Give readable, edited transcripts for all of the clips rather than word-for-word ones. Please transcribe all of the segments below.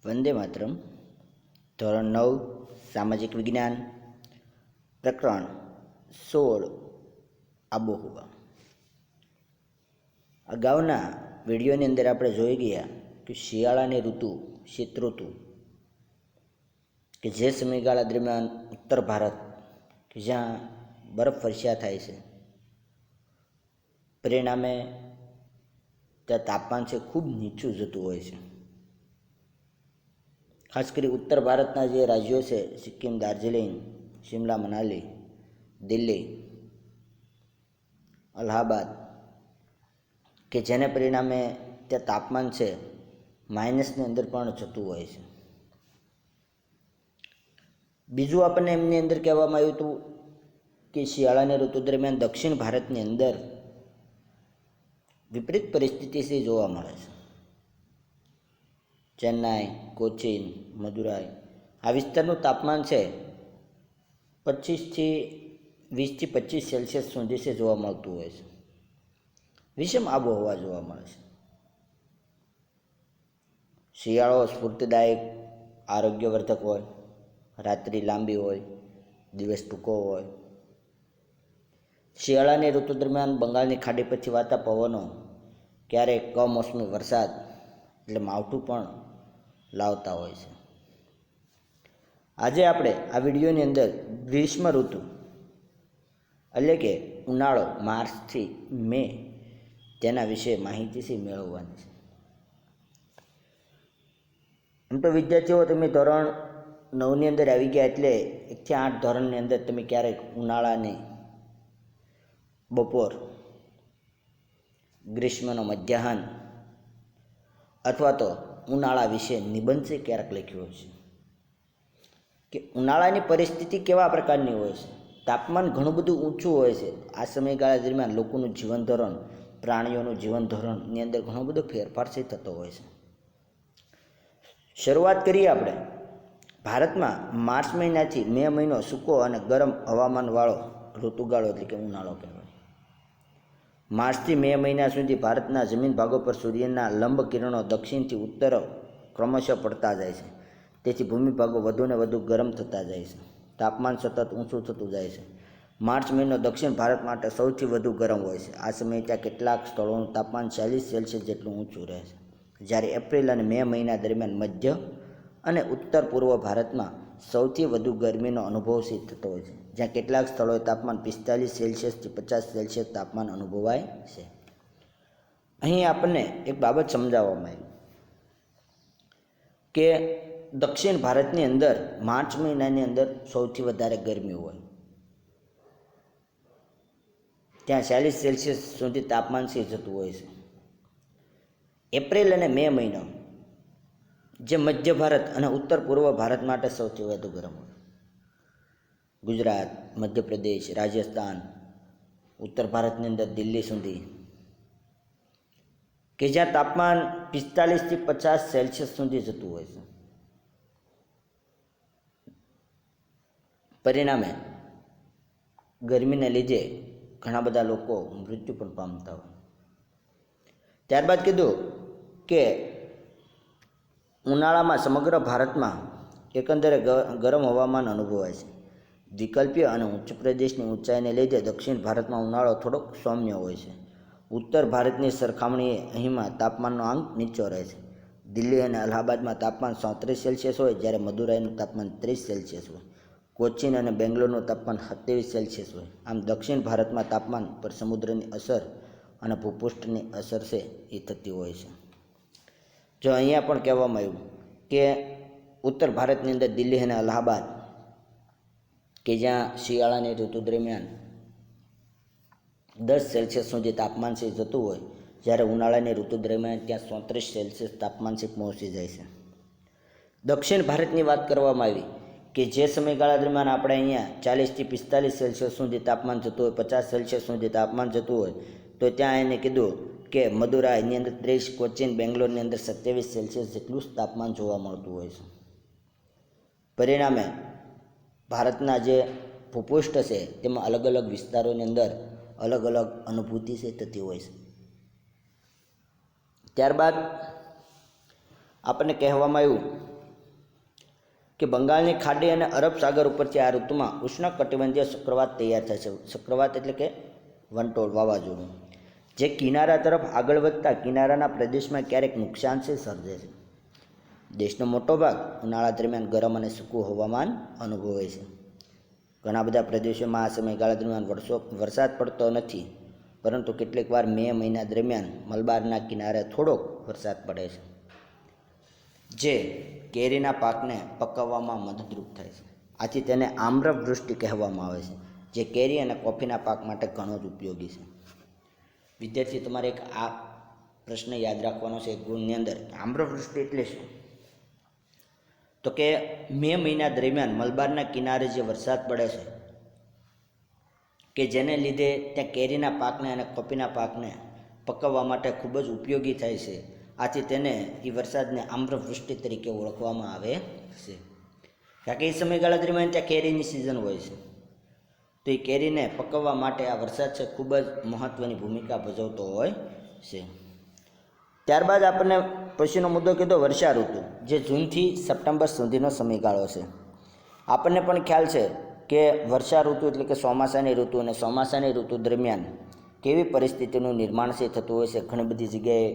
વંદે માતરમ. ધોરણ 9 સામાજિક વિજ્ઞાન, પ્રકરણ 16 આબોહવા. અગાઉના વિડીયોની અંદર આપણે જોઈ ગયા કે શિયાળાની ઋતુ શીતઋતુ કે જે સમયગાળા દરમિયાન ઉત્તર ભારત કે જ્યાં બરફવર્ષા થાય છે, પરિણામે ત્યાં તાપમાન છે ખૂબ નીચું જતું હોય છે. ખાસ કરી ઉત્તર ભારતના જે રાજ્યો છે, સિક્કિમ, દાર્જિલિંગ, શિમલા, મનાલી, દિલ્હી, અલ્હાબાદ, કે જેને પરિણામે ત્યાં તાપમાન છે માઇનસની અંદર પણ જતું હોય છે. બીજું આપણને એમની અંદર કહેવામાં આવ્યું હતું કે શિયાળાની ઋતુ દરમિયાન દક્ષિણ ભારતની અંદર વિપરીત પરિસ્થિતિ છે જોવા મળે છે. ચેન્નાઈ, કોચીન, મદુરાઈ આ વિસ્તારનું તાપમાન છે 20 સેલ્સિયસ સુધી છે જોવા મળતું હોય છે. વિષમ આબોહવા જોવા મળે છે. શિયાળો સ્ફૂર્તિદાયક, આરોગ્યવર્ધક હોય, રાત્રિ લાંબી હોય, દિવસ ટૂંકો હોય. શિયાળાની ઋતુ દરમિયાન બંગાળની ખાડી પરથી વાતા પવનો ક્યારેક કમોસમી વરસાદ એટલે માવઠું પણ લાવતા હોય છે. આજે આપણે આ વિડીયોની અંદર ગ્રીષ્મ ઋતુ એટલે કે ઉનાળો માર્ચથી મે તેના વિશે માહિતીથી મેળવવાની છે. એમ તો વિદ્યાર્થીઓ, તમે ધોરણ 9ની અંદર આવી ગયા એટલે 1 થી 8 ધોરણની અંદર તમે ક્યારેક ઉનાળાની બપોર, ગ્રીષ્મનો મધ્યાહન અથવા તો ઉનાળા વિશે નિબંધ છે ક્યારેક લખ્યો છે કે ઉનાળાની પરિસ્થિતિ કેવા પ્રકારની હોય છે. તાપમાન ઘણું બધું ઊંચું હોય છે. આ સમયગાળા દરમિયાન લોકોનું જીવન ધોરણ, પ્રાણીઓનું જીવન ધોરણની અંદર ઘણો બધો ફેરફાર છે થતો હોય છે. શરૂઆત કરીએ આપણે. ભારતમાં માર્ચ મહિનાથી મે મહિનો સૂકો અને ગરમ હવામાનવાળો ઋતુગાળો એટલે કે ઉનાળો કહેવાય. માર્ચથી મે મહિના સુધી ભારતના જમીન ભાગો પર સૂર્યના લંબ કિરણો દક્ષિણથી ઉત્તર ક્રમશઃ પડતા જાય છે. તેથી ભૂમિભાગો વધુને વધુ ગરમ થતા જાય છે. તાપમાન સતત ઊંચું થતું જાય છે. માર્ચ મહિનો દક્ષિણ ભારત માટે સૌથી વધુ ગરમ હોય છે. આ સમયે ત્યાં કેટલાક સ્થળોનું તાપમાન 40 સેલ્સિયસ જેટલું ઊંચું રહે છે. જ્યારે એપ્રિલ અને મે મહિના દરમિયાન મધ્ય અને ઉત્તર પૂર્વ ભારતમાં સૌથી વધુ ગરમીનો અનુભવ થતો હોય છે, જ્યાં કેટલાક સ્થળોએ તાપમાન 45 સેલ્સિયસથી 50 સેલ્સિયસ તાપમાન અનુભવાય છે. અહીં આપણને એક બાબત સમજાવવામાં આવી કે દક્ષિણ ભારતની અંદર માર્ચ મહિનાની અંદર સૌથી વધારે ગરમી હોય. ત્યાં 40 સેલ્સિયસ સુધી તાપમાન જતું હોય છે. એપ્રિલ અને મે મહિનો જે મધ્ય ભારત અને ઉત્તર પૂર્વ ભારત માટે સૌથી વધુ ગરમ હોય. ગુજરાત, મધ્યપ્રદેશ, રાજસ્થાન, ઉત્તર ભારતની અંદર દિલ્હી સુધી કે જ્યાં તાપમાન 45થી 50 સેલ્સિયસ સુધી જતું હોય છે. પરિણામે ગરમીને લીધે ઘણા બધા લોકો મૃત્યુ પણ પામતા હોય. ત્યારબાદ કીધું કે ઉનાળામાં સમગ્ર ભારતમાં એકંદરે ગરમ હવામાન અનુભવાય છે. વિકલ્પીય અને ઉચ્ચ પ્રદેશની ઊંચાઈને લીધે દક્ષિણ ભારતમાં ઉનાળો થોડોક સૌમ્ય હોય છે. ઉત્તર ભારતની સરખામણીએ અહીંમાં તાપમાનનો આંક નીચો રહે છે. દિલ્હી અને અલ્હાબાદમાં તાપમાન 37 સેલ્સિયસ હોય, જ્યારે મદુરાઈનું તાપમાન 30 સેલ્સિયસ હોય. કોચીન અને બેંગ્લોરનું તાપમાન 27 સેલ્સિયસ હોય. આમ દક્ષિણ ભારતમાં તાપમાન પર સમુદ્રની અસર અને ભૂપૃષ્ઠની અસર છે એ થતી હોય છે. જો અહીંયા પણ કહેવામાં આવ્યું કે ઉત્તર ભારતની અંદર દિલ્હી અને અલ્હાબાદ કે જ્યાં શિયાળાની ઋતુ દરમિયાન 10 સેલ્સિયસ સુધી તાપમાન જતું હોય, જ્યારે ઉનાળાની ઋતુ દરમિયાન ત્યાં 37 સેલ્સિયસ તાપમાન પહોંચી જાય છે. દક્ષિણ ભારતની વાત કરવામાં આવી કે જે સમયગાળા દરમિયાન આપણે અહીંયા 40થી 45 સેલ્સિયસ સુધી તાપમાન જતું હોય, 50 સેલ્સિયસ સુધી તાપમાન જતું હોય, તો ત્યાં એને કીધું કે મદુરાઈની અંદર 30, કોચીન, બેંગ્લોરની અંદર 27 સેલ્સિયસ જેટલું તાપમાન જોવા મળતું હોય છે. પરિણામે ભારતના જે ભૂપૃષ્ઠ છે તેમાં અલગ અલગ વિસ્તારોની અંદર અલગ અલગ અનુભૂતિ છે થતી હોય છે. ત્યારબાદ આપણને કહેવામાં આવ્યું કે બંગાળની ખાડી અને અરબ સાગર ઉપરથી આ ઋતુમાં ઉષ્ણકટિબંધીય ચક્રવાત તૈયાર થાય છે. ચક્રવાત એટલે કે વંટોળ, વાવાઝોડું, જે કિનારા તરફ આગળ વધતા કિનારાના પ્રદેશમાં ક્યારેક નુકસાનથી સર્જે છે. દેશનો મોટો ભાગ ઉનાળા દરમિયાન ગરમ અને સૂકું હવામાન અનુભવે છે. ઘણા બધા પ્રદેશોમાં આ સમયગાળા દરમિયાન વરસાદ પડતો નથી, પરંતુ કેટલીક વાર મે મહિના દરમિયાન મલબારના કિનારે થોડોક વરસાદ પડે છે, જે કેરીના પાકને પકવવામાં મદદરૂપ થાય છે. આથી તેને આમ્રવૃષ્ટિ કહેવામાં આવે છે, જે કેરી અને કોફીના પાક માટે ઘણો જ ઉપયોગી છે. વિદ્યાર્થી, તમારે એક આ પ્રશ્ન યાદ રાખવાનો છે ગુણની અંદર. આમ્રવૃષ્ટિ એટલે શું? તો કે મે મહિના દરમિયાન મલબારના કિનારે જે વરસાદ પડે છે, કે જેને લીધે ત્યાં કેરીના પાકને અને કોફીના પાકને પકવવા માટે ખૂબ જ ઉપયોગી થાય છે. આથી તેને એ વરસાદને આમ્રવૃષ્ટિ તરીકે ઓળખવામાં આવે છે. કારણ કે એ સમયગાળા દરમિયાન ત્યાં કેરીની સિઝન હોય છે, તો એ કેરીને પકવવા માટે આ વરસાદ છે ખૂબ જ મહત્ત્વની ભૂમિકા ભજવતો હોય છે. ત્યારબાદ આપણને પછીનો મુદ્દો કીધો વર્ષા ઋતુ, જે જૂનથી સપ્ટેમ્બર સુધીનો સમયગાળો છે. આપણને પણ ખ્યાલ છે કે વર્ષા ઋતુ એટલે કે ચોમાસાની ઋતુ, અને ચોમાસાની ઋતુ દરમિયાન કેવી પરિસ્થિતિનું નિર્માણ છે થતું હોય છે. ઘણી બધી જગ્યાએ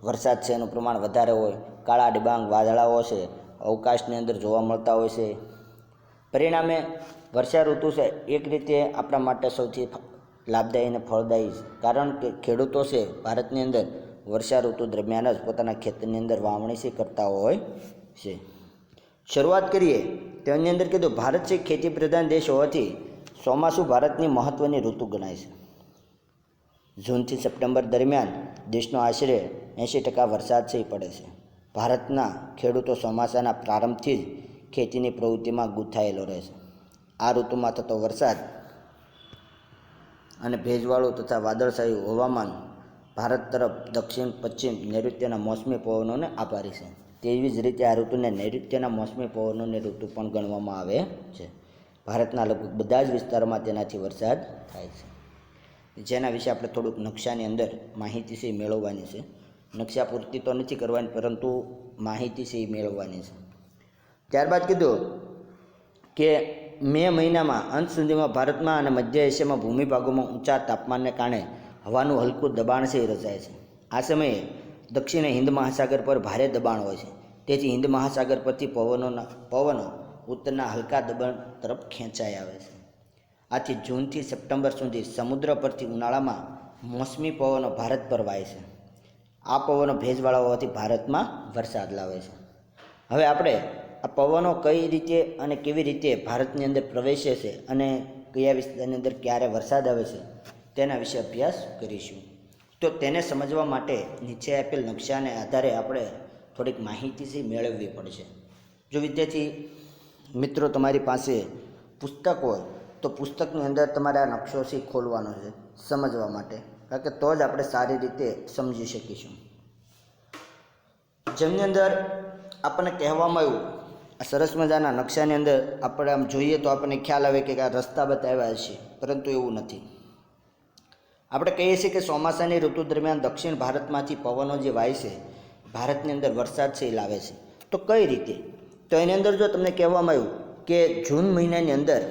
વરસાદ છે એનું પ્રમાણ વધારે હોય, કાળા ડિબાંગ વાદળાઓ છે અવકાશની અંદર જોવા મળતા હોય છે. પરિણામે વર્ષા ઋતુ છે એક રીતે આપણા માટે સૌથી લાભદાયી અને ફળદાયી છે, કારણ કે ખેડૂતો છે ભારતની અંદર વર્ષા ઋતુ દરમિયાન જ પોતાના ખેતરની અંદર વાવણી છે કરતા હોય છે. શરૂઆત કરીએ તેની અંદર કીધું, ભારત છે ખેતી પ્રધાન દેશ હોવાથી ચોમાસું ભારતની મહત્ત્વની ઋતુ ગણાય છે. જૂનથી સપ્ટેમ્બર દરમિયાન દેશનો આશરે 80% વરસાદ છે એ પડે છે. ભારતના ખેડૂતો ચોમાસાના પ્રારંભથી જ ખેતીની પ્રવૃત્તિમાં ગૂંથાયેલો રહે છે. આ ઋતુમાં થતો વરસાદ અને ભેજવાળું તથા વાદળછાયું હવામાન ભારત તરફ દક્ષિણ પશ્ચિમ નૈઋત્યના મોસમી પવનોને આભારી છે. તેવી જ રીતે આ ઋતુને નૈઋત્યના મોસમી પવનોની ઋતુ પણ ગણવામાં આવે છે. ભારતના લગભગ બધા જ વિસ્તારોમાં તેનાથી વરસાદ થાય છે, જેના વિશે આપણે થોડુંક નકશાની અંદર માહિતી છે મેળવવાની છે. નકશા પૂરતી તો નથી કરવાની, પરંતુ માહિતી છે એ મેળવવાની છે. ત્યારબાદ કીધું કે મે મહિનામાં અંત સુધીમાં ભારતમાં અને મધ્ય એશિયામાં ભૂમિભાગોમાં ઊંચા તાપમાનને કારણે હવાનું હલકું દબાણ છે એ રચાય છે. આ સમયે દક્ષિણે હિન્દ મહાસાગર પર ભારે દબાણ હોય છે, તેથી હિન્દ મહાસાગર પરથી પવનો ઉત્તરના હલકા દબાણ તરફ ખેંચાઈ આવે છે. આથી જૂનથી સપ્ટેમ્બર સુધી સમુદ્ર પરથી ઉનાળામાં મોસમી પવનો ભારત પર વાય છે. આ પવનો ભેજવાળા હોવાથી ભારતમાં વરસાદ લાવે છે. હવે આપણે આ પવનો કઈ રીતે અને કેવી રીતે ભારતની અંદર પ્રવેશે છે અને કયા વિસ્તારની અંદર ક્યારે વરસાદ આવે છે તેના વિશે અભ્યાસ કરીશું. તો તેને સમજવા માટે નીચે આપેલ નકશાને આધારે આપણે થોડીક માહિતી છે મેળવવી પડશે. જો વિદ્યાર્થી મિત્રો તમારી પાસે પુસ્તક હોય તો પુસ્તકની અંદર તમારે આ નકશો છે ખોલવાનો છે સમજવા માટે, કારણ કે તો જ આપણે સારી રીતે સમજી શકીશું. જેમની અંદર આપણને કહેવામાં આવ્યું, આ સરસ મજાના નકશાની અંદર આપણે આમ જોઈએ તો આપણને ખ્યાલ આવે કે આ રસ્તા બતાવ્યા છે, પરંતુ એવું નથી. આપણે કહીએ છીએ કે ચોમાસાની ઋતુ દરમિયાન દક્ષિણ ભારતમાંથી પવનો જે વાય છે ભારતની અંદર વરસાદ છે એ લાવે છે. તો કઈ રીતે? તો એની અંદર જો તમને કહેવામાં આવ્યું કે જૂન મહિનાની અંદર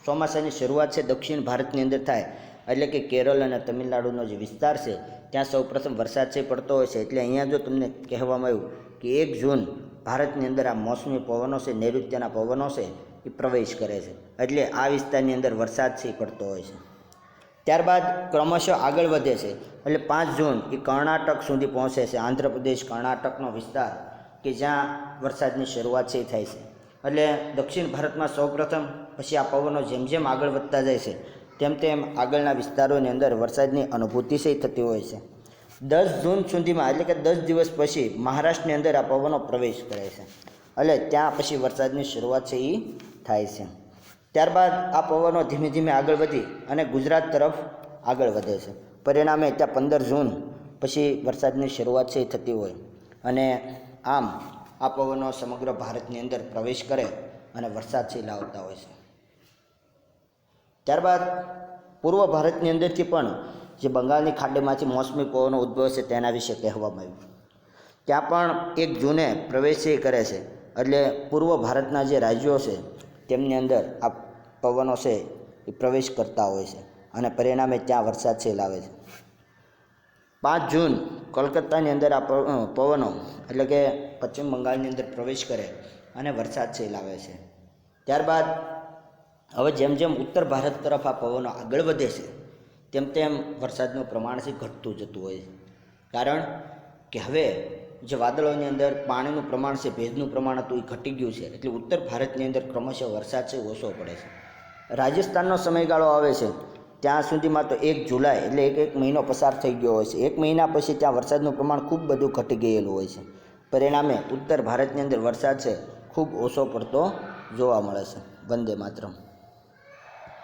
ચોમાસાની શરૂઆત છે દક્ષિણ ભારતની અંદર થાય, એટલે કે કેરળ અને તમિલનાડુનો જે વિસ્તાર છે ત્યાં સૌપ્રથમ વરસાદ છે પડતો હોય છે. એટલે અહીંયા જો તમને કહેવામાં આવ્યું કે 1 જૂન ભારતની અંદર આ મોસમી પવનો છે, નૈઋત્યના પવનો છે એ પ્રવેશ કરે છે, એટલે આ વિસ્તારની અંદર વરસાદ છે એ પડતો હોય છે. ત્યારબાદ ક્રમશઃ આગળ વધે છે, એટલે 5 જૂન એ કર્ણાટક સુધી પહોંચે છે. આંધ્રપ્રદેશ કર્ણાટકનો વિસ્તાર કે જ્યાં વરસાદની શરૂઆત છે એ થાય છે. એટલે દક્ષિણ ભારતમાં સૌપ્રથમ, પછી આ પવનો જેમ જેમ આગળ વધતા જાય છે તેમ તેમ આગળના વિસ્તારોની અંદર વરસાદની અનુભૂતિ છે થતી હોય છે. 10 જૂન સુધીમાં, એટલે કે 10 દિવસ પછી મહારાષ્ટ્રની અંદર આ પવનો પ્રવેશ કરે છે, એટલે ત્યાં પછી વરસાદની શરૂઆત છે એ થાય છે. ત્યારબાદ આ પવનો ધીમે ધીમે આગળ વધી અને ગુજરાત તરફ આગળ વધે છે. પરિણામે ત્યાં 15 જૂન પછી વરસાદની શરૂઆત છે એ થતી હોય, અને આમ આ પવનો સમગ્ર ભારતની અંદર પ્રવેશ કરે અને વરસાદ છે લાવતા હોય છે. ત્યારબાદ પૂર્વ ભારતની અંદરથી પણ જે બંગાળની ખાડીમાંથી મોસમી પવનો ઉદ્ભવે છે તેના વિશે કહેવામાં આવ્યું. ત્યાં પણ 1 જૂને પ્રવેશ કરે છે, એટલે પૂર્વ ભારતના જે રાજ્યો છે તેમની અંદર આ પવનો છે એ પ્રવેશ કરતા હોય છે અને પરિણામે ત્યાં વરસાદ છે લાવે છે. 5 જૂન કોલકાતાની અંદર આ પવનો એટલે કે પશ્ચિમ બંગાળની અંદર પ્રવેશ કરે અને વરસાદ છે લાવે છે. ત્યારબાદ હવે જેમ જેમ ઉત્તર ભારત તરફ આ પવનો આગળ વધે છે તેમ તેમ વરસાદનું પ્રમાણ છે ઘટતું જતું હોય છે. કારણ કે હવે જે વાદળોની અંદર પાણીનું પ્રમાણ છે, ભેજનું પ્રમાણ હતું એ ઘટી ગયું છે, એટલે ઉત્તર ભારતની અંદર ક્રમશઃ વરસાદ છે ઓછો પડે છે. રાજસ્થાનનો સમયગાળો આવે છે ત્યાં સુધીમાં તો 1 જુલાઈ એટલે એક મહિનો પસાર થઈ ગયો હોય છે. 1 મહિના પછી ત્યાં વરસાદનું પ્રમાણ ખૂબ બધું ઘટી ગયેલું હોય છે. પરિણામે ઉત્તર ભારતની અંદર વરસાદ છે ખૂબ ઓછો પડતો જોવા મળે છે. વંદે માતરમ.